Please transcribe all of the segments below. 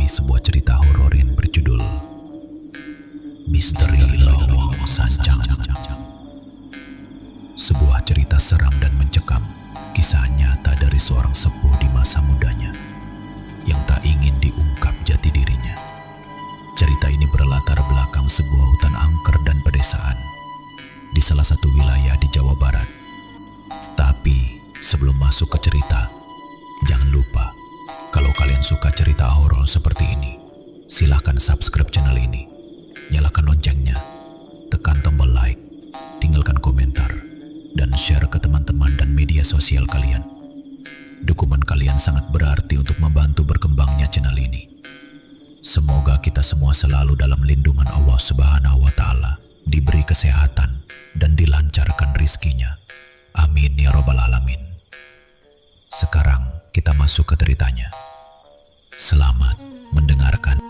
mengalami sebuah cerita horor yang berjudul Misteri Lawang Sanjang. Sebuah cerita seram dan mencekam, kisah nyata dari seorang sepuh di masa mudanya yang tak ingin diungkap jati dirinya. Cerita ini berlatar belakang sebuah hutan angker dan pedesaan di salah satu wilayah di Jawa Barat. Tapi sebelum masuk ke cerita, jangan lupa kalau kalian suka cerita horor seperti ini, silahkan subscribe channel ini, nyalakan loncengnya, tekan tombol like, tinggalkan komentar, dan share ke teman-teman dan media sosial kalian. Dukungan kalian sangat berarti untuk membantu berkembangnya channel ini. Semoga kita semua selalu dalam lindungan Allah Subhanahu wa Ta'ala, diberi kesehatan dan dilancarkan rizkinya. Amin ya Rabbal Alamin. Sekarang kita masuk ke ceritanya. Selamat mendengarkan.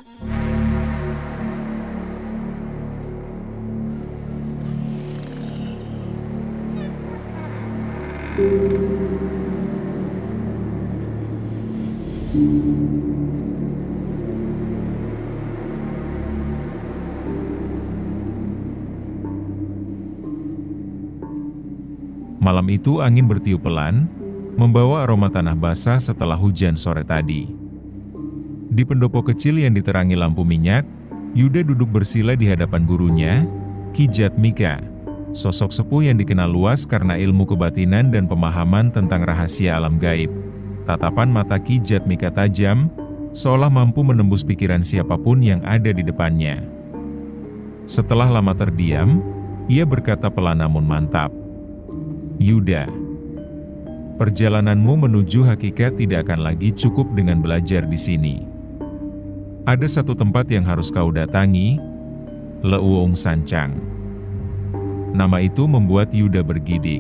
Malam itu angin bertiup pelan, membawa aroma tanah basah setelah hujan sore tadi. Di pendopo kecil yang diterangi lampu minyak, Yuda duduk bersila di hadapan gurunya, Ki Jatmika, sosok sepuh yang dikenal luas karena ilmu kebatinan dan pemahaman tentang rahasia alam gaib. Tatapan mata Ki Jatmika tajam, seolah mampu menembus pikiran siapapun yang ada di depannya. Setelah lama terdiam, ia berkata pelan namun mantap, "Yuda, perjalananmu menuju hakikat tidak akan lagi cukup dengan belajar di sini. Ada satu tempat yang harus kau datangi, Leuweung Sancang." Nama itu membuat Yuda bergidik.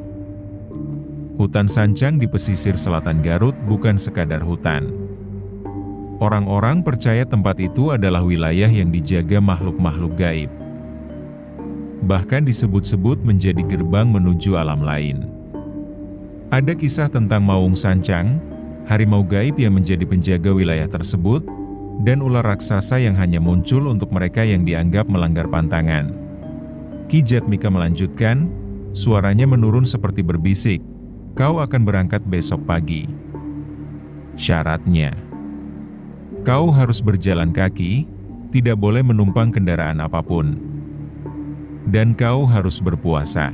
Hutan Sancang di pesisir selatan Garut bukan sekadar hutan. Orang-orang percaya tempat itu adalah wilayah yang dijaga makhluk-makhluk gaib. Bahkan disebut-sebut menjadi gerbang menuju alam lain. Ada kisah tentang Maung Sancang, harimau gaib yang menjadi penjaga wilayah tersebut, dan ular raksasa yang hanya muncul untuk mereka yang dianggap melanggar pantangan. Ki Jatmika melanjutkan, suaranya menurun seperti berbisik, "Kau akan berangkat besok pagi. Syaratnya, kau harus berjalan kaki, tidak boleh menumpang kendaraan apapun. Dan kau harus berpuasa.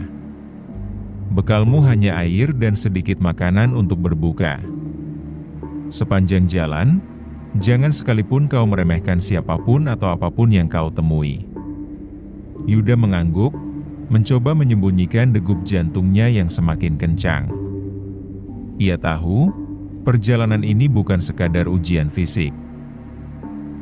Bekalmu hanya air dan sedikit makanan untuk berbuka. Sepanjang jalan, jangan sekalipun kau meremehkan siapapun atau apapun yang kau temui." Yuda mengangguk, mencoba menyembunyikan degup jantungnya yang semakin kencang. Ia tahu, perjalanan ini bukan sekadar ujian fisik.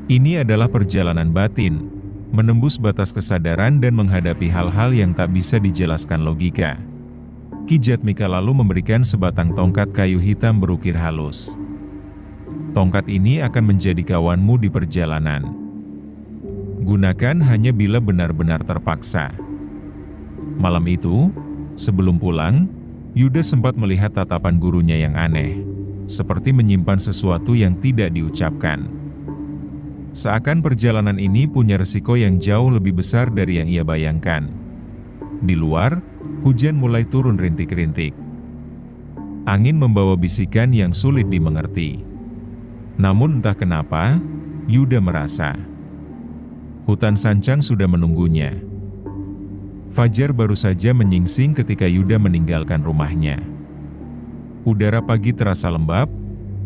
Ini adalah perjalanan batin, menembus batas kesadaran dan menghadapi hal-hal yang tak bisa dijelaskan logika. Ki Jatmika lalu memberikan sebatang tongkat kayu hitam berukir halus. "Tongkat ini akan menjadi kawanmu di perjalanan. Gunakan hanya bila benar-benar terpaksa." Malam itu, sebelum pulang, Yuda sempat melihat tatapan gurunya yang aneh, seperti menyimpan sesuatu yang tidak diucapkan. Seakan perjalanan ini punya resiko yang jauh lebih besar dari yang ia bayangkan. Di luar, hujan mulai turun rintik-rintik. Angin membawa bisikan yang sulit dimengerti. Namun entah kenapa, Yuda merasa hutan Sancang sudah menunggunya. Fajar baru saja menyingsing ketika Yuda meninggalkan rumahnya. Udara pagi terasa lembab,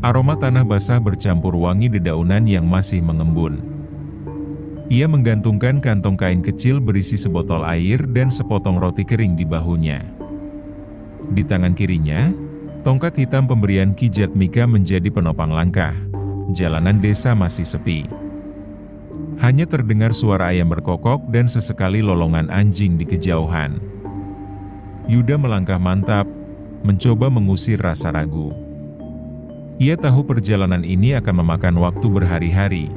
aroma tanah basah bercampur wangi dedaunan yang masih mengembun. Ia menggantungkan kantong kain kecil berisi sebotol air dan sepotong roti kering di bahunya. Di tangan kirinya, tongkat hitam pemberian Ki Jatmika menjadi penopang langkah. Jalanan desa masih sepi. Hanya terdengar suara ayam berkokok dan sesekali lolongan anjing di kejauhan. Yuda melangkah mantap, mencoba mengusir rasa ragu. Ia tahu perjalanan ini akan memakan waktu berhari-hari,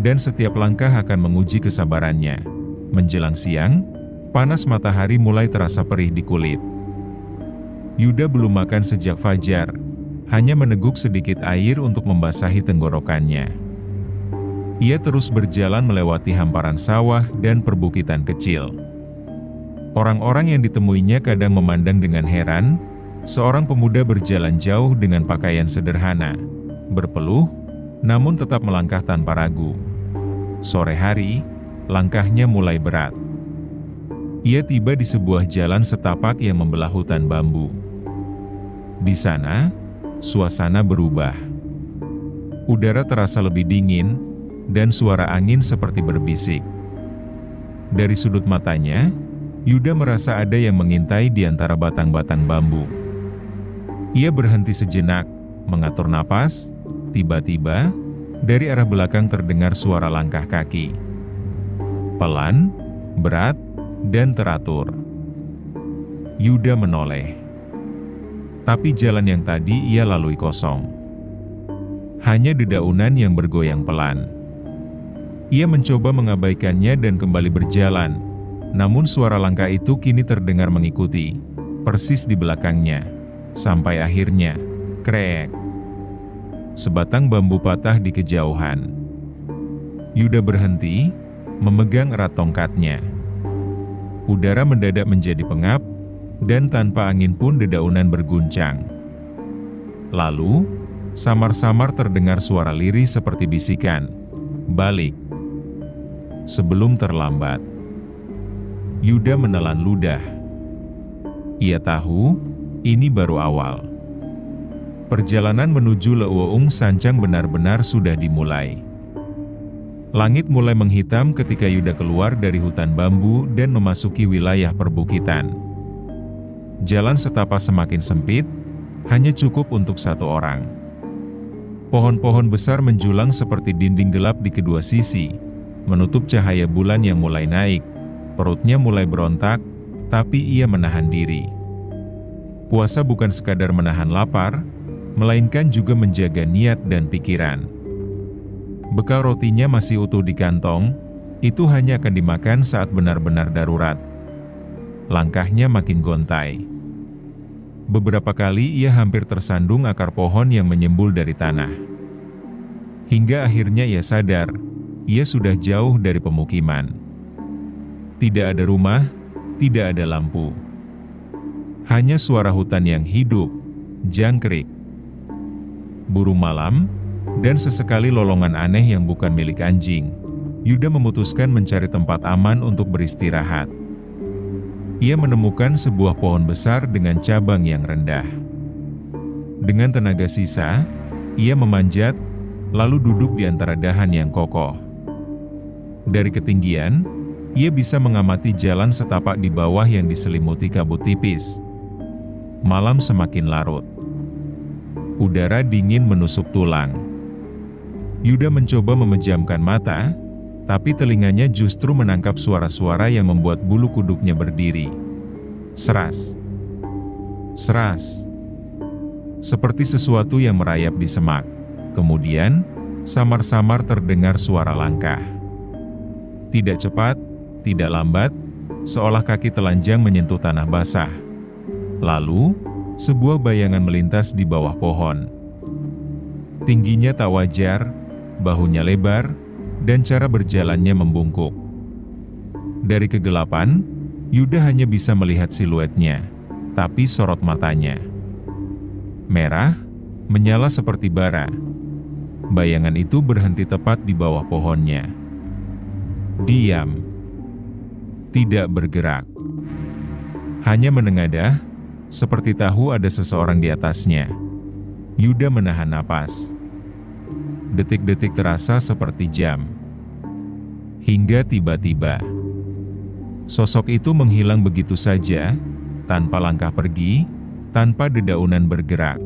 dan setiap langkah akan menguji kesabarannya. Menjelang siang, panas matahari mulai terasa perih di kulit. Yuda belum makan sejak fajar, hanya meneguk sedikit air untuk membasahi tenggorokannya. Ia terus berjalan melewati hamparan sawah dan perbukitan kecil. Orang-orang yang ditemuinya kadang memandang dengan heran, seorang pemuda berjalan jauh dengan pakaian sederhana, berpeluh, namun tetap melangkah tanpa ragu. Sore hari, langkahnya mulai berat. Ia tiba di sebuah jalan setapak yang membelah hutan bambu. Di sana, suasana berubah. Udara terasa lebih dingin, dan suara angin seperti berbisik. Dari sudut matanya, Yuda merasa ada yang mengintai di antara batang-batang bambu. Ia berhenti sejenak, mengatur napas. Tiba-tiba, dari arah belakang terdengar suara langkah kaki. Pelan, berat, dan teratur. Yuda menoleh. Tapi jalan yang tadi ia lalui kosong. Hanya dedaunan yang bergoyang pelan. Ia mencoba mengabaikannya dan kembali berjalan, namun suara langkah itu kini terdengar mengikuti, persis di belakangnya, sampai akhirnya, krek. Sebatang bambu patah di kejauhan. Yuda berhenti, memegang erat tongkatnya. Udara mendadak menjadi pengap, dan tanpa angin pun dedaunan berguncang. Lalu, samar-samar terdengar suara lirih seperti bisikan, "Balik!" Sebelum terlambat. Yuda menelan ludah. Ia tahu, ini baru awal. Perjalanan menuju Leuweung Sancang benar-benar sudah dimulai. Langit mulai menghitam ketika Yuda keluar dari hutan bambu dan memasuki wilayah perbukitan. Jalan setapak semakin sempit, hanya cukup untuk satu orang. Pohon-pohon besar menjulang seperti dinding gelap di kedua sisi, menutup cahaya bulan yang mulai naik. Perutnya mulai berontak, tapi ia menahan diri. Puasa bukan sekadar menahan lapar, melainkan juga menjaga niat dan pikiran. Bekal rotinya masih utuh di kantong, itu hanya akan dimakan saat benar-benar darurat. Langkahnya makin gontai. Beberapa kali ia hampir tersandung akar pohon yang menyembul dari tanah. Hingga akhirnya ia sadar, ia sudah jauh dari pemukiman. Tidak ada rumah, tidak ada lampu. Hanya suara hutan yang hidup, jangkrik, burung malam, dan sesekali lolongan aneh yang bukan milik anjing. Yuda memutuskan mencari tempat aman untuk beristirahat. Ia menemukan sebuah pohon besar dengan cabang yang rendah. Dengan tenaga sisa, ia memanjat, lalu duduk di antara dahan yang kokoh. Dari ketinggian, ia bisa mengamati jalan setapak di bawah yang diselimuti kabut tipis. Malam semakin larut. Udara dingin menusuk tulang. Yuda mencoba memejamkan mata, tapi telinganya justru menangkap suara-suara yang membuat bulu kuduknya berdiri. Seras. Seras. Seperti sesuatu yang merayap di semak. Kemudian, samar-samar terdengar suara langkah. Tidak cepat, tidak lambat, seolah kaki telanjang menyentuh tanah basah. Lalu, sebuah bayangan melintas di bawah pohon. Tingginya tak wajar, bahunya lebar, dan cara berjalannya membungkuk. Dari kegelapan, Yuda hanya bisa melihat siluetnya, tapi sorot matanya merah, menyala seperti bara. Bayangan itu berhenti tepat di bawah pohonnya. Diam. Tidak bergerak. Hanya menengadah, seperti tahu ada seseorang di atasnya. Yuda menahan napas. Detik-detik terasa seperti jam. Hingga tiba-tiba, sosok itu menghilang begitu saja, tanpa langkah pergi, tanpa dedaunan bergerak.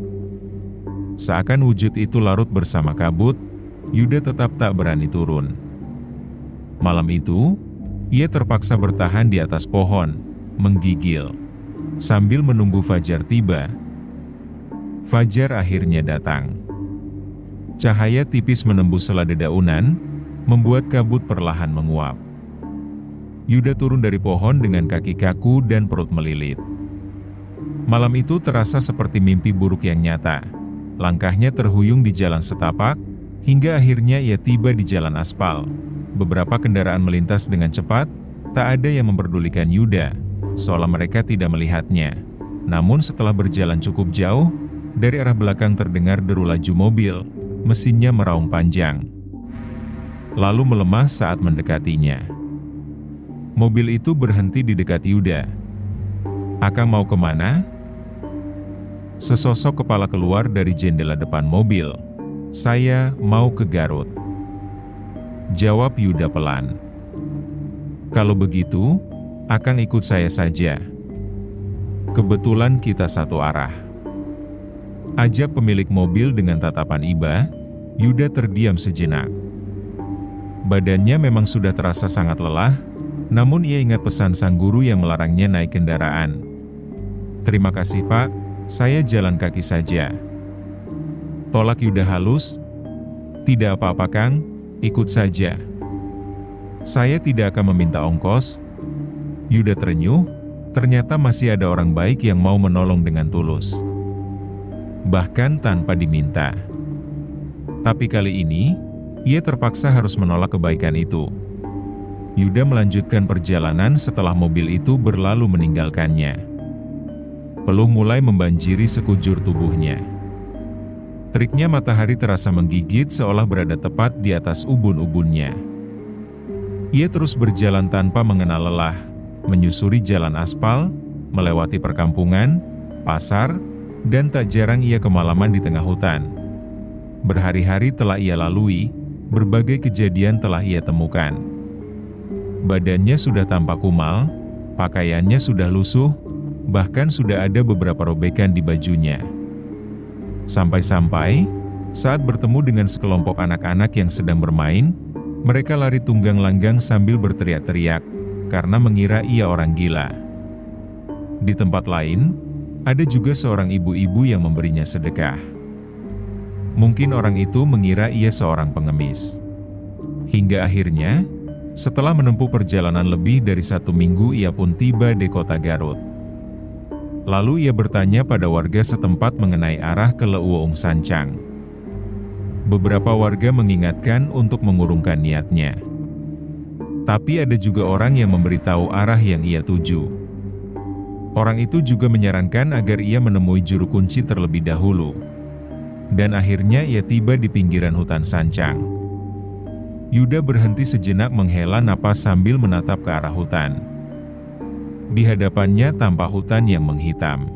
Seakan wujud itu larut bersama kabut, Yuda tetap tak berani turun. Malam itu, ia terpaksa bertahan di atas pohon, menggigil, sambil menunggu fajar tiba. Fajar akhirnya datang. Cahaya tipis menembus sela dedaunan, membuat kabut perlahan menguap. Yuda turun dari pohon dengan kaki kaku dan perut melilit. Malam itu terasa seperti mimpi buruk yang nyata. Langkahnya terhuyung di jalan setapak, Hingga akhirnya ia tiba di jalan aspal. Beberapa kendaraan melintas dengan cepat, tak ada yang memperdulikan Yuda, seolah mereka tidak melihatnya. Namun setelah berjalan cukup jauh, dari arah belakang terdengar deru laju mobil, mesinnya meraung panjang. Lalu melemah saat mendekatinya. Mobil itu berhenti di dekat Yuda. "Akang mau kemana?" Sesosok kepala keluar dari jendela depan mobil. "Saya mau ke Garut," jawab Yuda pelan. "Kalau begitu, akang ikut saya saja. Kebetulan kita satu arah," ajak pemilik mobil dengan tatapan iba. Yuda terdiam sejenak. Badannya memang sudah terasa sangat lelah, namun ia ingat pesan sang guru yang melarangnya naik kendaraan. "Terima kasih Pak, saya jalan kaki saja," tolak Yuda halus. "Tidak apa-apa Kang, ikut saja. Saya tidak akan meminta ongkos." Yuda terenyuh, ternyata masih ada orang baik yang mau menolong dengan tulus. Bahkan tanpa diminta. Tapi kali ini, ia terpaksa harus menolak kebaikan itu. Yuda melanjutkan perjalanan setelah mobil itu berlalu meninggalkannya. Peluh mulai membanjiri sekujur tubuhnya. Teriknya matahari terasa menggigit seolah berada tepat di atas ubun-ubunnya. Ia terus berjalan tanpa mengenal lelah, menyusuri jalan aspal, melewati perkampungan, pasar, dan tak jarang ia kemalaman di tengah hutan. Berhari-hari telah ia lalui, berbagai kejadian telah ia temukan. Badannya sudah tampak kumal, pakaiannya sudah lusuh, bahkan sudah ada beberapa robekan di bajunya. Sampai-sampai, saat bertemu dengan sekelompok anak-anak yang sedang bermain, mereka lari tunggang langgang sambil berteriak-teriak, karena mengira ia orang gila. Di tempat lain, ada juga seorang ibu-ibu yang memberinya sedekah. Mungkin orang itu mengira ia seorang pengemis. Hingga akhirnya, setelah menempuh perjalanan lebih dari 1 minggu ia pun tiba di kota Garut. Lalu ia bertanya pada warga setempat mengenai arah ke Leuweung Sancang. Beberapa warga mengingatkan untuk mengurungkan niatnya. Tapi ada juga orang yang memberitahu arah yang ia tuju. Orang itu juga menyarankan agar ia menemui juru kunci terlebih dahulu. Dan akhirnya ia tiba di pinggiran hutan Sancang. Yuda berhenti sejenak menghela napas sambil menatap ke arah hutan. Di hadapannya tampak hutan yang menghitam.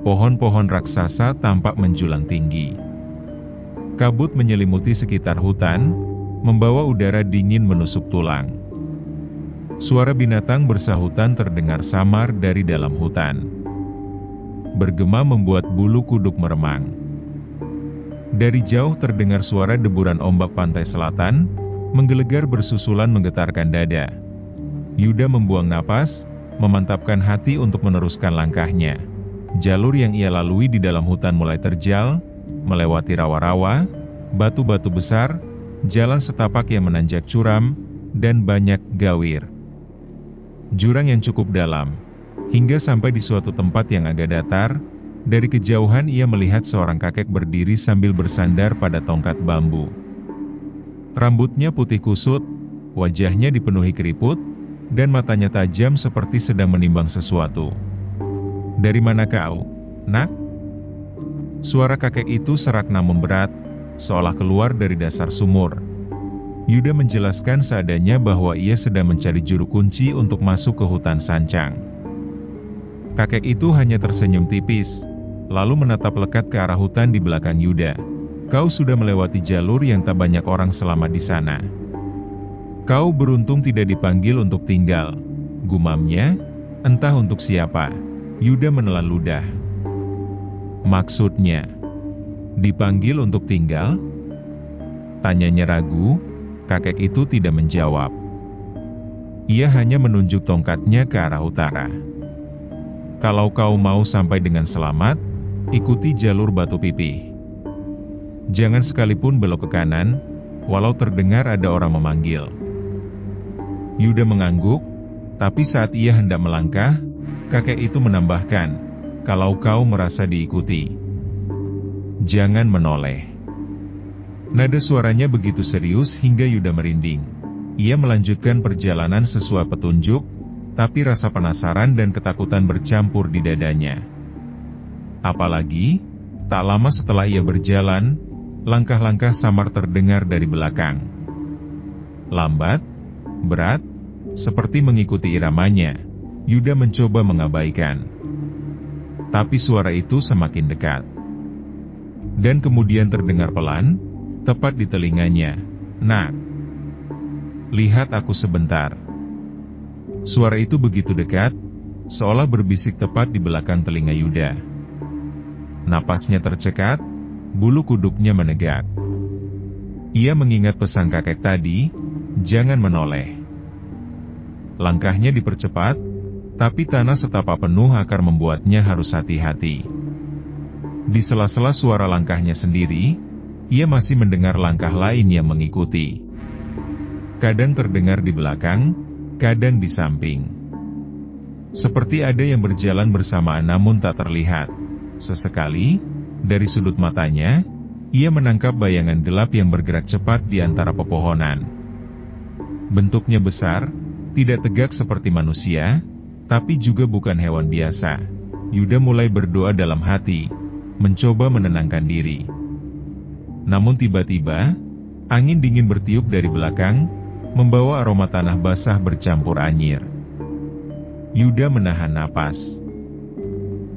Pohon-pohon raksasa tampak menjulang tinggi. Kabut menyelimuti sekitar hutan, membawa udara dingin menusuk tulang. Suara binatang bersahutan terdengar samar dari dalam hutan. Bergema membuat bulu kuduk meremang. Dari jauh terdengar suara deburan ombak pantai selatan, menggelegar bersusulan menggetarkan dada. Yuda membuang napas, memantapkan hati untuk meneruskan langkahnya. Jalur yang ia lalui di dalam hutan mulai terjal, melewati rawa-rawa, batu-batu besar, jalan setapak yang menanjak curam, dan banyak gawir. Jurang yang cukup dalam, hingga sampai di suatu tempat yang agak datar. Dari kejauhan ia melihat seorang kakek berdiri sambil bersandar pada tongkat bambu. Rambutnya putih kusut, wajahnya dipenuhi keriput, dan matanya tajam seperti sedang menimbang sesuatu. "Dari mana kau, Nak?" Suara kakek itu serak namun berat, seolah keluar dari dasar sumur. Yuda menjelaskan seadanya bahwa ia sedang mencari juru kunci untuk masuk ke hutan Sancang. Kakek itu hanya tersenyum tipis, lalu menatap lekat ke arah hutan di belakang Yuda. "Kau sudah melewati jalur yang tak banyak orang selamat di sana. Kau beruntung tidak dipanggil untuk tinggal," gumamnya. "Entah untuk siapa." Yuda menelan ludah. "Maksudnya, dipanggil untuk tinggal?" tanyanya ragu. Kakek itu tidak menjawab. Ia hanya menunjuk tongkatnya ke arah utara. "Kalau kau mau sampai dengan selamat, ikuti jalur Batu Pipih. Jangan sekalipun belok ke kanan, walau terdengar ada orang memanggil." Yuda mengangguk, tapi saat ia hendak melangkah, kakek itu menambahkan, "Kalau kau merasa diikuti, jangan menoleh." Nada suaranya begitu serius hingga Yuda merinding. Ia melanjutkan perjalanan sesuai petunjuk, tapi rasa penasaran dan ketakutan bercampur di dadanya. Apalagi, tak lama setelah ia berjalan, langkah-langkah samar terdengar dari belakang. Lambat, berat, seperti mengikuti iramanya, Yuda mencoba mengabaikan. Tapi suara itu semakin dekat. Dan kemudian terdengar pelan, tepat di telinganya. "Nak, lihat aku sebentar." Suara itu begitu dekat, seolah berbisik tepat di belakang telinga Yuda. Napasnya tercekat, bulu kuduknya menegak. Ia mengingat pesan kakek tadi, jangan menoleh. Langkahnya dipercepat, tapi tanah setapak penuh akar membuatnya harus hati-hati. Di sela-sela suara langkahnya sendiri, ia masih mendengar langkah lain yang mengikuti. Kadang terdengar di belakang, kadang di samping. Seperti ada yang berjalan bersamaan namun tak terlihat. Sesekali, dari sudut matanya, ia menangkap bayangan gelap yang bergerak cepat di antara pepohonan. Bentuknya besar, tidak tegak seperti manusia, tapi juga bukan hewan biasa. Yuda mulai berdoa dalam hati, mencoba menenangkan diri. Namun tiba-tiba, angin dingin bertiup dari belakang, membawa aroma tanah basah bercampur anyir. Yuda menahan napas.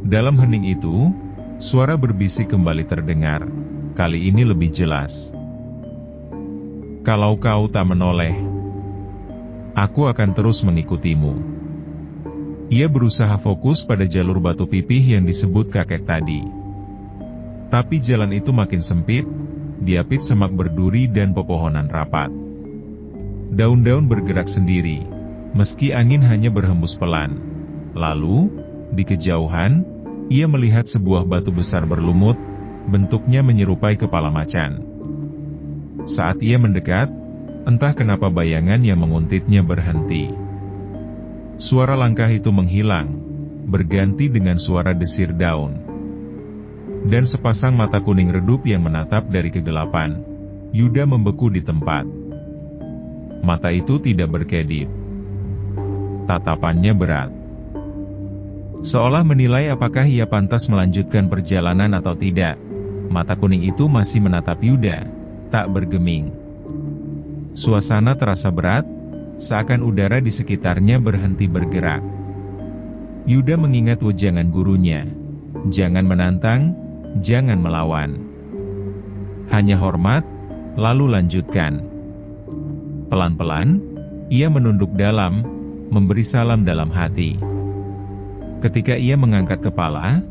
Dalam hening itu, suara berbisik kembali terdengar, kali ini lebih jelas. "Kalau kau tak menoleh, aku akan terus mengikutimu." Ia berusaha fokus pada jalur batu pipih yang disebut kakek tadi. Tapi jalan itu makin sempit, diapit semak berduri dan pepohonan rapat. Daun-daun bergerak sendiri, meski angin hanya berhembus pelan. Lalu, di kejauhan, ia melihat sebuah batu besar berlumut, bentuknya menyerupai kepala macan. Saat ia mendekat, entah kenapa bayangan yang menguntitnya berhenti. Suara langkah itu menghilang, berganti dengan suara desir daun. Dan sepasang mata kuning redup yang menatap dari kegelapan. Yuda membeku di tempat. Mata itu tidak berkedip. Tatapannya berat. Seolah menilai apakah ia pantas melanjutkan perjalanan atau tidak. Mata kuning itu masih menatap Yuda, tak bergeming. Suasana terasa berat, seakan udara di sekitarnya berhenti bergerak. Yuda mengingat wejangan gurunya. Jangan menantang, jangan melawan. Hanya hormat, lalu lanjutkan. Pelan-pelan, ia menunduk dalam, memberi salam dalam hati. Ketika ia mengangkat kepala,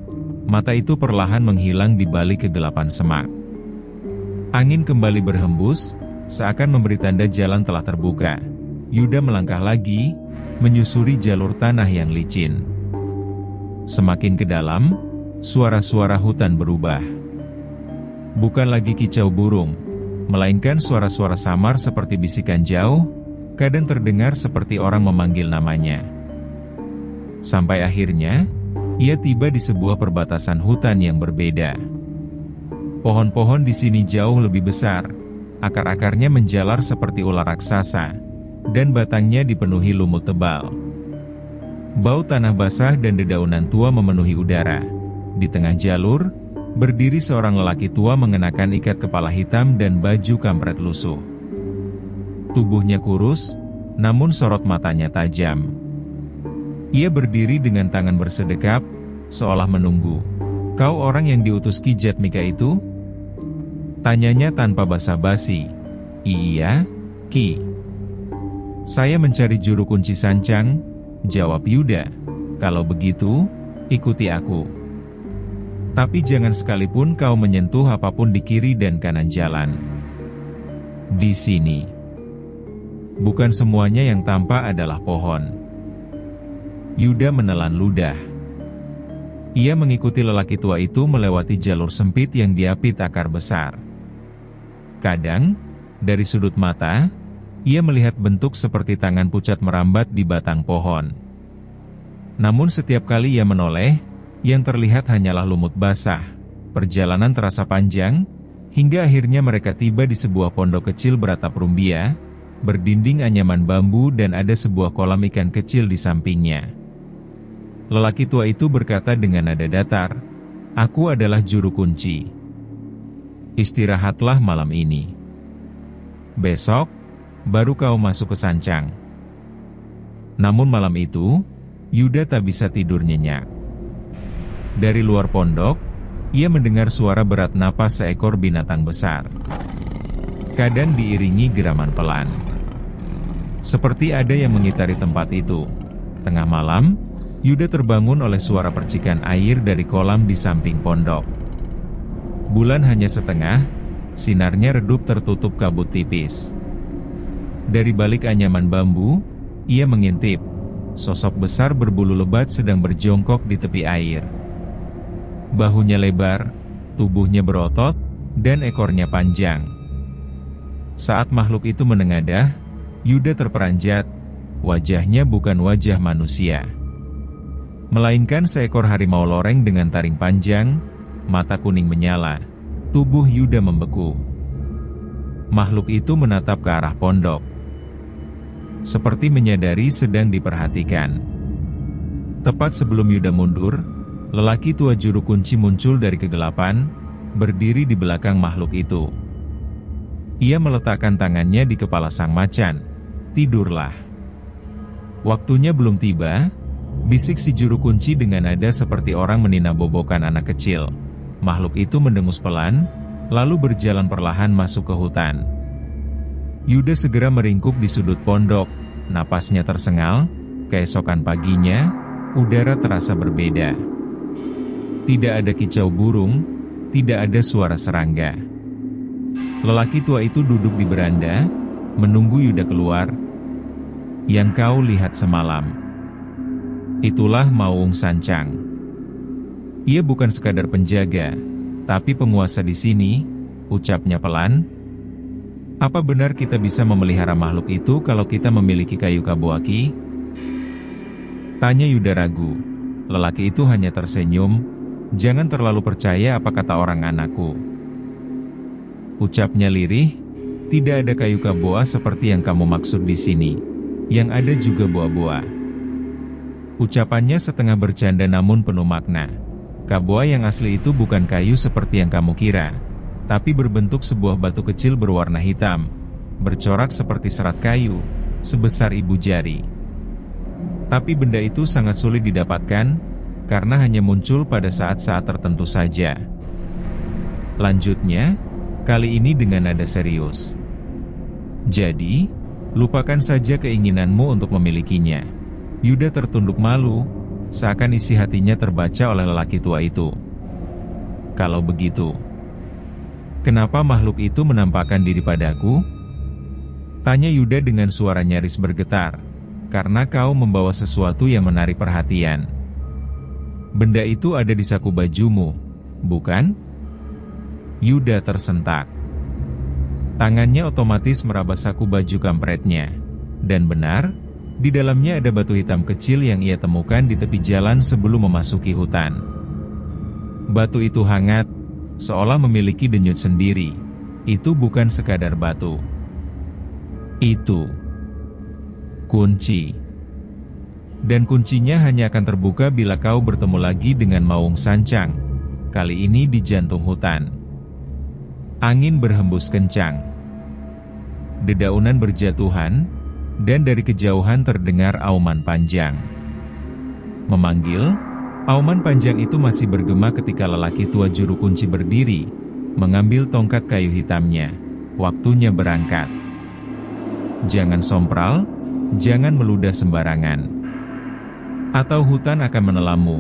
mata itu perlahan menghilang di balik kegelapan semak. Angin kembali berhembus, seakan memberi tanda jalan telah terbuka. Yuda melangkah lagi, menyusuri jalur tanah yang licin. Semakin ke dalam, suara-suara hutan berubah. Bukan lagi kicau burung, melainkan suara-suara samar seperti bisikan jauh, kadang terdengar seperti orang memanggil namanya. Sampai akhirnya, ia tiba di sebuah perbatasan hutan yang berbeda. Pohon-pohon di sini jauh lebih besar, akar-akarnya menjalar seperti ular raksasa, dan batangnya dipenuhi lumut tebal. Bau tanah basah dan dedaunan tua memenuhi udara. Di tengah jalur, berdiri seorang lelaki tua mengenakan ikat kepala hitam dan baju kampret lusuh. Tubuhnya kurus, namun sorot matanya tajam. Ia berdiri dengan tangan bersedekap, seolah menunggu. "Kau orang yang diutus Ki Jatmika itu?" Tanyanya tanpa basa-basi. "Iya, Ki. Saya mencari juru kunci sancang," jawab Yuda. "Kalau begitu, ikuti aku. Tapi jangan sekalipun kau menyentuh apapun di kiri dan kanan jalan. Di sini, bukan semuanya yang tampak adalah pohon." Yuda menelan ludah. Ia mengikuti lelaki tua itu melewati jalur sempit yang diapit akar besar. Kadang, dari sudut mata, ia melihat bentuk seperti tangan pucat merambat di batang pohon. Namun setiap kali ia menoleh, yang terlihat hanyalah lumut basah. Perjalanan terasa panjang, Hingga akhirnya mereka tiba di sebuah pondok kecil beratap rumbia, berdinding anyaman bambu dan ada sebuah kolam ikan kecil di sampingnya. Lelaki tua itu berkata dengan nada datar, "Aku adalah juru kunci. Istirahatlah malam ini. Besok, baru kau masuk ke sancang." Namun malam itu, Yuda tak bisa tidur nyenyak. Dari luar pondok, ia mendengar suara berat napas seekor binatang besar. Kadang diiringi geraman pelan. Seperti ada yang mengitari tempat itu. Tengah malam, Yuda terbangun oleh suara percikan air dari kolam di samping pondok. Bulan hanya setengah, sinarnya redup tertutup kabut tipis. Dari balik anyaman bambu, ia mengintip. Sosok besar berbulu lebat sedang berjongkok di tepi air. Bahunya lebar, tubuhnya berotot, dan ekornya panjang. Saat makhluk itu menengadah, Yuda terperanjat. Wajahnya bukan wajah manusia, melainkan seekor harimau loreng dengan taring panjang, mata kuning menyala. Tubuh Yuda membeku. Makhluk itu menatap ke arah pondok, seperti menyadari sedang diperhatikan. Tepat sebelum Yuda mundur, lelaki tua juru kunci muncul dari kegelapan, berdiri di belakang makhluk itu. Ia meletakkan tangannya di kepala sang macan. "Tidurlah. Waktunya belum tiba," bisik si juru kunci dengan nada seperti orang meninabobokan anak kecil. Makhluk itu mendengus pelan, lalu berjalan perlahan masuk ke hutan. Yuda segera meringkuk di sudut pondok, napasnya tersengal. Keesokan paginya, udara terasa berbeda. Tidak ada kicau burung, tidak ada suara serangga. Lelaki tua itu duduk di beranda, menunggu Yuda keluar. "Yang kau lihat semalam, itulah Maung Sancang. Ia bukan sekadar penjaga, tapi penguasa di sini," ucapnya pelan. "Apa benar kita bisa memelihara makhluk itu kalau kita memiliki kayu kabuaki?" Tanya Yuda ragu. Lelaki itu hanya tersenyum. "Jangan terlalu percaya apa kata orang, anakku," ucapnya lirih. "Tidak ada kayu kaboa seperti yang kamu maksud di sini. Yang ada juga boa-boa." Ucapannya setengah bercanda namun penuh makna. Kaboa yang asli itu bukan kayu seperti yang kamu kira, tapi berbentuk sebuah batu kecil berwarna hitam, bercorak seperti serat kayu, sebesar ibu jari. Tapi benda itu sangat sulit didapatkan, karena hanya muncul pada saat-saat tertentu saja. Lanjutnya, kali ini dengan nada serius. "Jadi, lupakan saja keinginanmu untuk memilikinya." Yuda tertunduk malu, seakan isi hatinya terbaca oleh lelaki tua itu. "Kalau begitu, kenapa makhluk itu menampakkan diri padaku?" tanya Yuda dengan suara nyaris bergetar. "Karena kau membawa sesuatu yang menarik perhatian. Benda itu ada di saku bajumu, bukan?" Yuda tersentak. Tangannya otomatis meraba saku baju kampretnya. Dan benar, di dalamnya ada batu hitam kecil yang ia temukan di tepi jalan sebelum memasuki hutan. Batu itu hangat, seolah memiliki denyut sendiri. Itu bukan sekadar batu. Itu kunci. Dan kuncinya hanya akan terbuka bila kau bertemu lagi dengan Maung Sancang, kali ini di jantung hutan. Angin berhembus kencang. Dedaunan berjatuhan, dan dari kejauhan terdengar auman panjang. Memanggil, auman panjang itu masih bergema ketika lelaki tua juru kunci berdiri, mengambil tongkat kayu hitamnya. Waktunya berangkat. "Jangan sompral, jangan meludah sembarangan, atau hutan akan menelanmu,"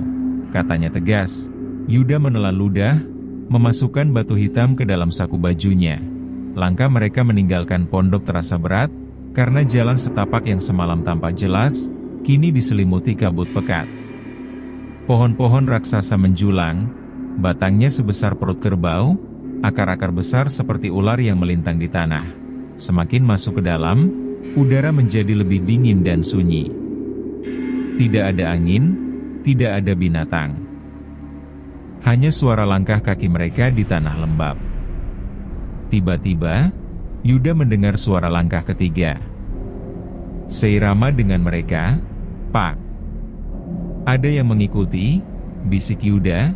katanya tegas. Yuda menelan ludah, memasukkan batu hitam ke dalam saku bajunya. Langkah mereka meninggalkan pondok terasa berat, karena jalan setapak yang semalam tampak jelas, kini diselimuti kabut pekat. Pohon-pohon raksasa menjulang, batangnya sebesar perut kerbau, akar-akar besar seperti ular yang melintang di tanah. Semakin masuk ke dalam, udara menjadi lebih dingin dan sunyi. Tidak ada angin, tidak ada binatang. Hanya suara langkah kaki mereka di tanah lembab. Tiba-tiba, Yuda mendengar suara langkah ketiga. Seirama dengan mereka, "Pak!" "Ada yang mengikuti," bisik Yuda.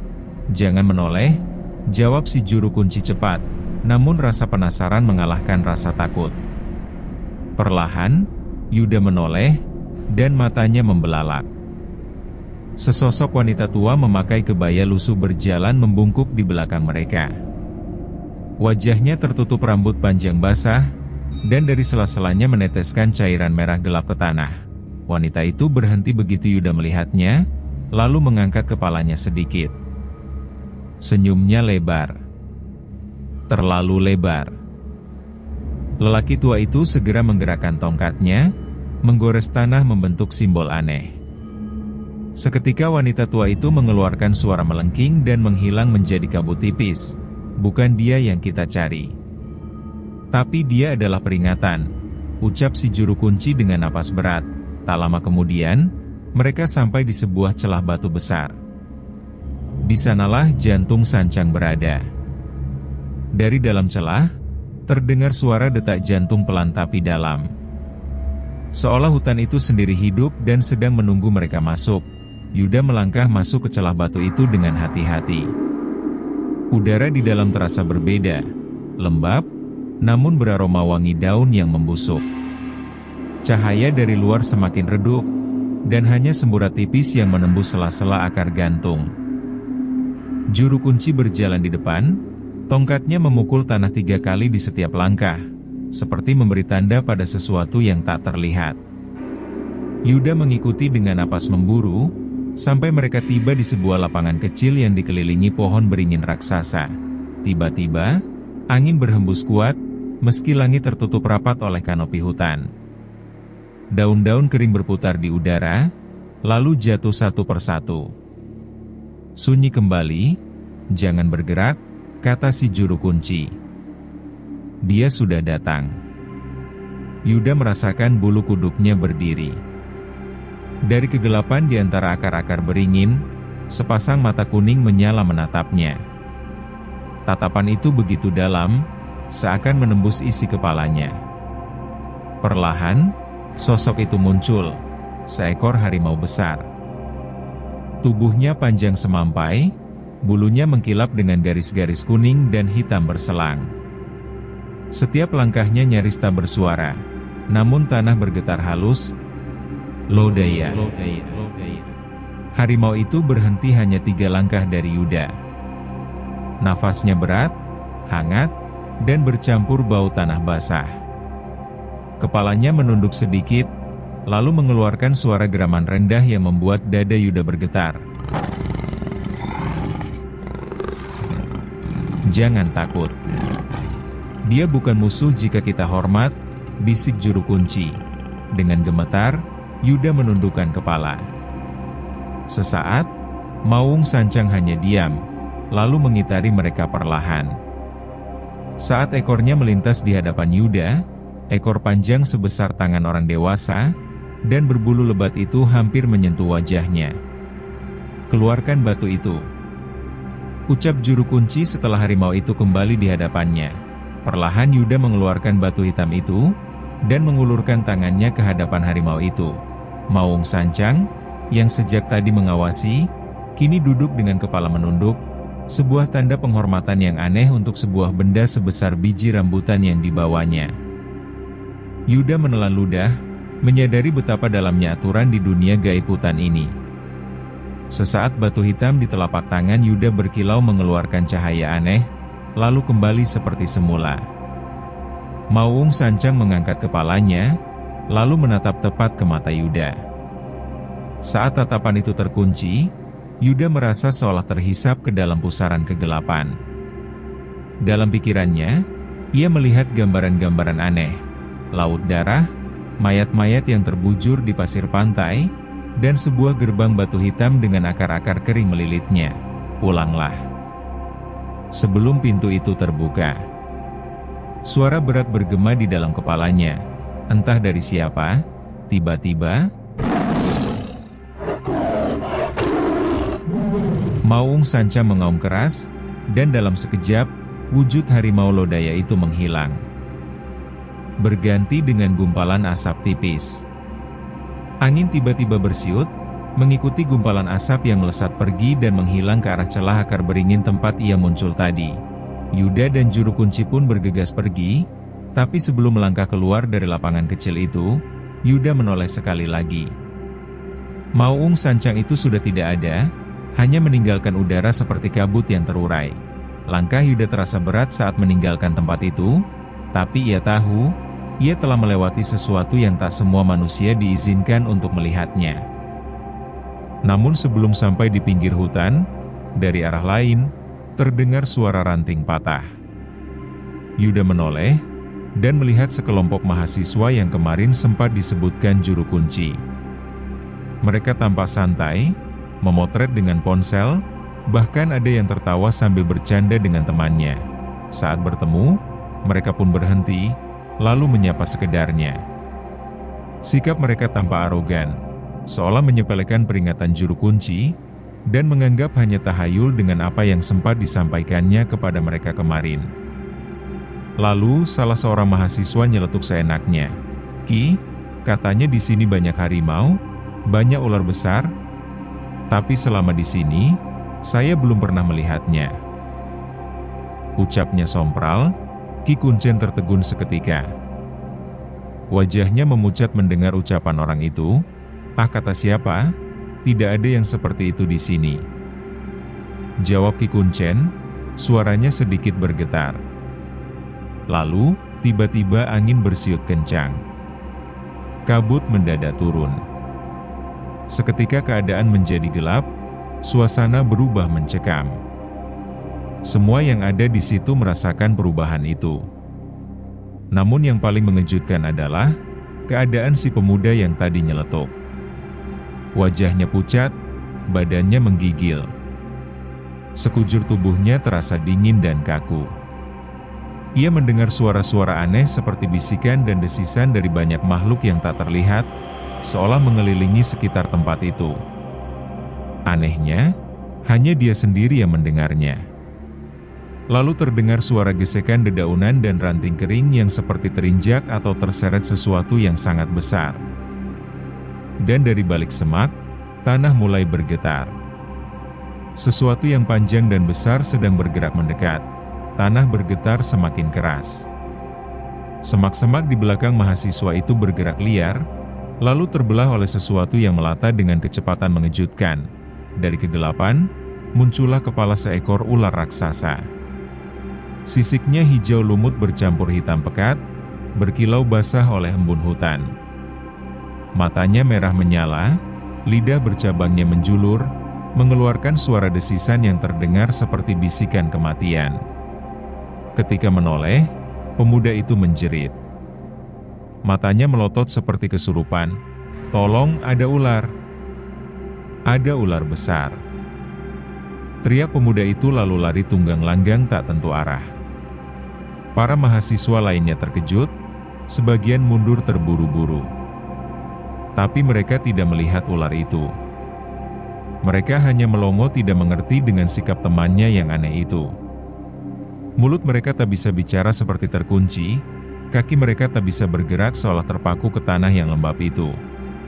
"Jangan menoleh," jawab si juru kunci cepat, namun rasa penasaran mengalahkan rasa takut. Perlahan, Yuda menoleh, dan matanya membelalak. Sesosok wanita tua memakai kebaya lusuh berjalan membungkuk di belakang mereka. Wajahnya tertutup rambut panjang basah, dan dari sela-selanya meneteskan cairan merah gelap ke tanah. Wanita itu berhenti begitu Yuda melihatnya, lalu mengangkat kepalanya sedikit. Senyumnya lebar. Terlalu lebar. Lelaki tua itu segera menggerakkan tongkatnya, menggores tanah membentuk simbol aneh. Seketika wanita tua itu mengeluarkan suara melengking dan menghilang menjadi kabut tipis. "Bukan dia yang kita cari. Tapi dia adalah peringatan," ucap si juru kunci dengan napas berat. Tak lama kemudian, mereka sampai di sebuah celah batu besar. Di sanalah jantung Sancang berada. Dari dalam celah, terdengar suara detak jantung pelan tapi dalam. Seolah hutan itu sendiri hidup dan sedang menunggu mereka masuk. Yuda melangkah masuk ke celah batu itu dengan hati-hati. Udara di dalam terasa berbeda, lembab, namun beraroma wangi daun yang membusuk. Cahaya dari luar semakin redup, dan hanya semburat tipis yang menembus sela-sela akar gantung. Juru kunci berjalan di depan, tongkatnya memukul tanah 3 kali di setiap langkah, seperti memberi tanda pada sesuatu yang tak terlihat. Yuda mengikuti dengan napas memburu, sampai mereka tiba di sebuah lapangan kecil yang dikelilingi pohon beringin raksasa. Tiba-tiba, angin berhembus kuat, meski langit tertutup rapat oleh kanopi hutan. Daun-daun kering berputar di udara, lalu jatuh satu persatu. "Sunyi kembali, jangan bergerak," kata si juru kunci. Dia sudah datang. Yuda merasakan bulu kuduknya berdiri. Dari kegelapan di antara akar-akar beringin, sepasang mata kuning menyala menatapnya. Tatapan itu begitu dalam, seakan menembus isi kepalanya. Perlahan, sosok itu muncul, seekor harimau besar. Tubuhnya panjang semampai, bulunya mengkilap dengan garis-garis kuning dan hitam berselang. Setiap langkahnya nyaris tak bersuara, namun tanah bergetar halus. Lodaya. Harimau itu berhenti hanya 3 langkah dari Yuda. Nafasnya berat, hangat, dan bercampur bau tanah basah. Kepalanya menunduk sedikit, lalu mengeluarkan suara geraman rendah yang membuat dada Yuda bergetar. "Jangan takut. Dia bukan musuh jika kita hormat," bisik juru kunci. Dengan gemetar, Yuda menundukkan kepala. Sesaat, Maung Sancang hanya diam, lalu mengitari mereka perlahan. Saat ekornya melintas di hadapan Yuda, ekor panjang sebesar tangan orang dewasa, dan berbulu lebat itu hampir menyentuh wajahnya. "Keluarkan batu itu," ucap juru kunci setelah harimau itu kembali di hadapannya. Perlahan Yuda mengeluarkan batu hitam itu, dan mengulurkan tangannya ke hadapan harimau itu. Maung Sancang, yang sejak tadi mengawasi, kini duduk dengan kepala menunduk, sebuah tanda penghormatan yang aneh untuk sebuah benda sebesar biji rambutan yang dibawanya. Yuda menelan ludah, menyadari betapa dalamnya aturan di dunia gaib hutan ini. Sesaat batu hitam di telapak tangan Yuda berkilau mengeluarkan cahaya aneh, lalu kembali seperti semula. Maung Sancang mengangkat kepalanya, lalu menatap tepat ke mata Yuda. Saat tatapan itu terkunci, Yuda merasa seolah terhisap ke dalam pusaran kegelapan. Dalam pikirannya, ia melihat gambaran-gambaran aneh, laut darah, mayat-mayat yang terbujur di pasir pantai, dan sebuah gerbang batu hitam dengan akar-akar kering melilitnya. "Pulanglah." Sebelum pintu itu terbuka, suara berat bergema di dalam kepalanya. Entah dari siapa, tiba-tiba Maung Sancang mengaum keras, dan dalam sekejap, wujud harimau lodaya itu menghilang, berganti dengan gumpalan asap tipis. Angin tiba-tiba bersiut, mengikuti gumpalan asap yang melesat pergi dan menghilang ke arah celah akar beringin tempat ia muncul tadi. Yuda dan juru kunci pun bergegas pergi, tapi sebelum melangkah keluar dari lapangan kecil itu, Yuda menoleh sekali lagi. Mauung sancang itu sudah tidak ada, hanya meninggalkan udara seperti kabut yang terurai. Langkah Yuda terasa berat saat meninggalkan tempat itu, tapi ia tahu, ia telah melewati sesuatu yang tak semua manusia diizinkan untuk melihatnya. Namun sebelum sampai di pinggir hutan, dari arah lain, terdengar suara ranting patah. Yuda menoleh, dan melihat sekelompok mahasiswa yang kemarin sempat disebutkan juru kunci. Mereka tampak santai, memotret dengan ponsel, bahkan ada yang tertawa sambil bercanda dengan temannya. Saat bertemu, mereka pun berhenti, lalu menyapa sekedarnya. Sikap mereka tampak arogan, seolah menyepelekan peringatan juru kunci, dan menganggap hanya tahayul dengan apa yang sempat disampaikannya kepada mereka kemarin. Lalu, salah seorang mahasiswa nyeletuk seenaknya. "Ki, katanya di sini banyak harimau, banyak ular besar, tapi selama di sini, saya belum pernah melihatnya." Ucapnya sompral, Ki Kuncen tertegun seketika. Wajahnya memucat mendengar ucapan orang itu. "Ah, kata siapa? Tidak ada yang seperti itu di sini," jawab Ki Kuncen, suaranya sedikit bergetar. Lalu, tiba-tiba angin bersiut kencang. Kabut mendadak turun. Seketika keadaan menjadi gelap, suasana berubah mencekam. Semua yang ada di situ merasakan perubahan itu. Namun yang paling mengejutkan adalah keadaan si pemuda yang tadi nyeletuk. Wajahnya pucat, badannya menggigil. Sekujur tubuhnya terasa dingin dan kaku. Ia mendengar suara-suara aneh seperti bisikan dan desisan dari banyak makhluk yang tak terlihat, seolah mengelilingi sekitar tempat itu. Anehnya, hanya dia sendiri yang mendengarnya. Lalu terdengar suara gesekan dedaunan dan ranting kering yang seperti terinjak atau terseret sesuatu yang sangat besar. Dan dari balik semak, tanah mulai bergetar. Sesuatu yang panjang dan besar sedang bergerak mendekat. Tanah bergetar semakin keras. Semak-semak di belakang mahasiswa itu bergerak liar, lalu terbelah oleh sesuatu yang melata dengan kecepatan mengejutkan. Dari kegelapan, muncullah kepala seekor ular raksasa. Sisiknya hijau lumut bercampur hitam pekat, berkilau basah oleh embun hutan. Matanya merah menyala, lidah bercabangnya menjulur, mengeluarkan suara desisan yang terdengar seperti bisikan kematian. Ketika menoleh, pemuda itu menjerit. Matanya melotot seperti kesurupan. "Tolong, ada ular! Ada ular besar!" Teriak pemuda itu lalu lari tunggang langgang tak tentu arah. Para mahasiswa lainnya terkejut, sebagian mundur terburu-buru. Tapi mereka tidak melihat ular itu. Mereka hanya melongo tidak mengerti dengan sikap temannya yang aneh itu. Mulut mereka tak bisa bicara seperti terkunci, kaki mereka tak bisa bergerak seolah terpaku ke tanah yang lembab itu.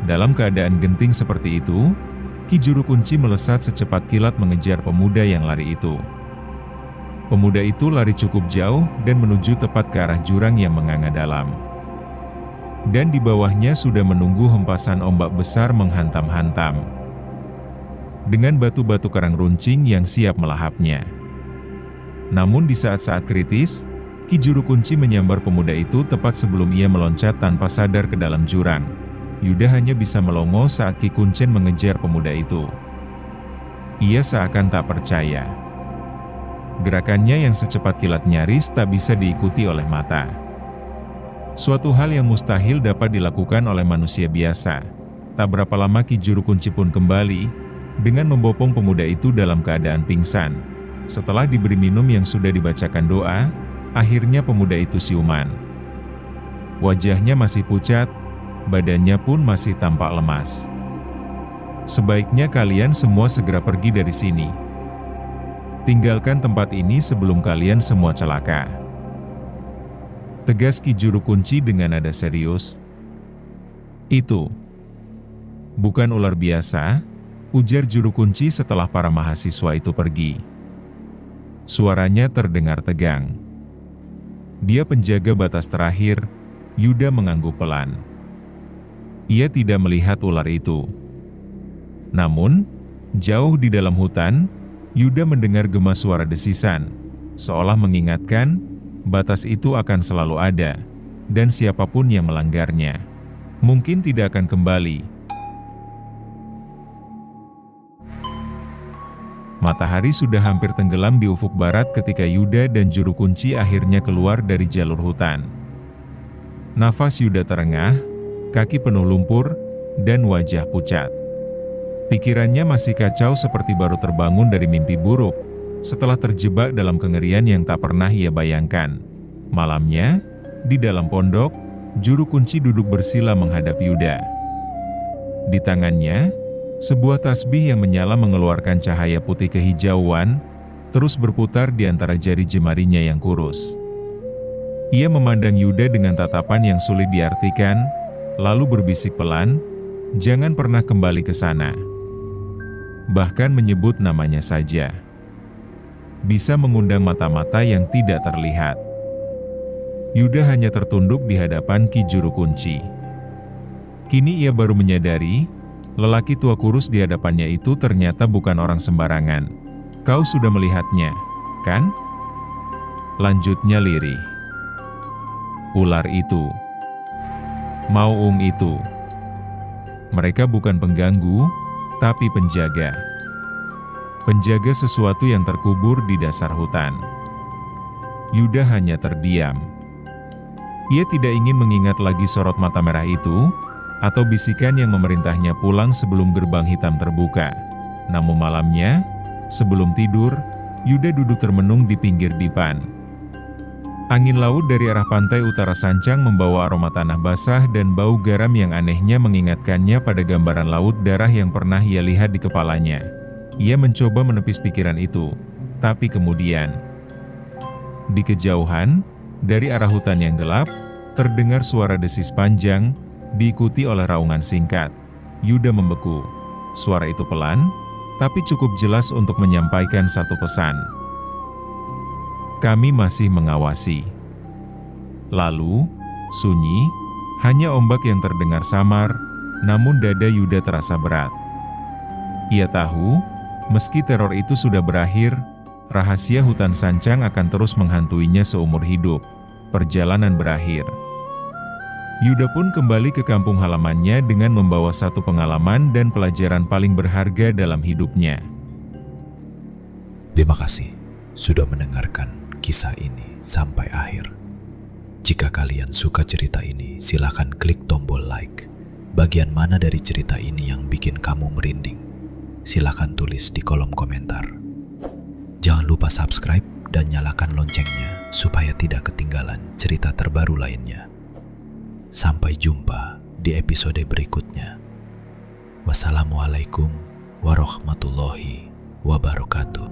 Dalam keadaan genting seperti itu, Ki Juru Kunci melesat secepat kilat mengejar pemuda yang lari itu. Pemuda itu lari cukup jauh dan menuju tepat ke arah jurang yang menganga dalam. Dan di bawahnya sudah menunggu hempasan ombak besar menghantam-hantam, dengan batu-batu karang runcing yang siap melahapnya. Namun di saat-saat kritis, Ki Juru Kunci menyambar pemuda itu tepat sebelum ia meloncat tanpa sadar ke dalam jurang. Yuda hanya bisa melongo saat Ki Kuncen mengejar pemuda itu. Ia seakan tak percaya. Gerakannya yang secepat kilat nyaris tak bisa diikuti oleh mata. Suatu hal yang mustahil dapat dilakukan oleh manusia biasa. Tak berapa lama Ki Juru Kunci pun kembali, dengan membopong pemuda itu dalam keadaan pingsan. Setelah diberi minum yang sudah dibacakan doa, akhirnya pemuda itu siuman. Wajahnya masih pucat, badannya pun masih tampak lemas. "Sebaiknya kalian semua segera pergi dari sini," Tinggalkan tempat ini sebelum kalian semua celaka. Tegas Ki Juru Kunci dengan nada serius. Itu bukan ular biasa, ujar Juru Kunci setelah para mahasiswa itu pergi. Suaranya terdengar tegang. Dia penjaga batas terakhir. Yuda mengangguk pelan. Ia tidak melihat ular itu. Namun, jauh di dalam hutan, Yuda mendengar gema suara desisan, seolah mengingatkan, batas itu akan selalu ada, dan siapapun yang melanggarnya, mungkin tidak akan kembali. Matahari sudah hampir tenggelam di ufuk barat ketika Yuda dan Juru Kunci akhirnya keluar dari jalur hutan. Nafas Yuda terengah, kaki penuh lumpur, dan wajah pucat. Pikirannya masih kacau seperti baru terbangun dari mimpi buruk, setelah terjebak dalam kengerian yang tak pernah ia bayangkan. Malamnya, di dalam pondok, Juru Kunci duduk bersila menghadap Yuda. Di tangannya, sebuah tasbih yang menyala mengeluarkan cahaya putih kehijauan, terus berputar di antara jari jemarinya yang kurus. Ia memandang Yuda dengan tatapan yang sulit diartikan, lalu berbisik pelan, "Jangan pernah kembali ke sana." Bahkan menyebut namanya saja bisa mengundang mata-mata yang tidak terlihat. Yuda hanya tertunduk di hadapan Ki Juru Kunci. Kini ia baru menyadari, lelaki tua kurus di hadapannya itu ternyata bukan orang sembarangan. "Kau sudah melihatnya, kan?" Lanjutnya lirih. "Ular itu, Mauung itu. Mereka bukan pengganggu, tapi penjaga. Penjaga sesuatu yang terkubur di dasar hutan." Yuda hanya terdiam. Ia tidak ingin mengingat lagi sorot mata merah itu, atau bisikan yang memerintahnya pulang sebelum gerbang hitam terbuka. Namun malamnya, sebelum tidur, Yuda duduk termenung di pinggir dipan. Angin laut dari arah pantai utara Sancang membawa aroma tanah basah dan bau garam yang anehnya mengingatkannya pada gambaran laut darah yang pernah ia lihat di kepalanya. Ia mencoba menepis pikiran itu, tapi kemudian, di kejauhan, dari arah hutan yang gelap, terdengar suara desis panjang, diikuti oleh raungan singkat. Yuda membeku. Suara itu pelan, tapi cukup jelas untuk menyampaikan satu pesan. "Kami masih mengawasi." Lalu, sunyi, hanya ombak yang terdengar samar, namun dada Yuda terasa berat. Ia tahu, meski teror itu sudah berakhir, rahasia hutan Sancang akan terus menghantuinya seumur hidup. Perjalanan berakhir. Yuda pun kembali ke kampung halamannya dengan membawa satu pengalaman dan pelajaran paling berharga dalam hidupnya. Terima kasih sudah mendengarkan kisah ini sampai akhir. Jika kalian suka cerita ini, silakan klik tombol like. Bagian mana dari cerita ini yang bikin kamu merinding? Silakan tulis di kolom komentar. Jangan lupa subscribe dan nyalakan loncengnya supaya tidak ketinggalan cerita terbaru lainnya. Sampai jumpa di episode berikutnya. Wassalamualaikum warahmatullahi wabarakatuh.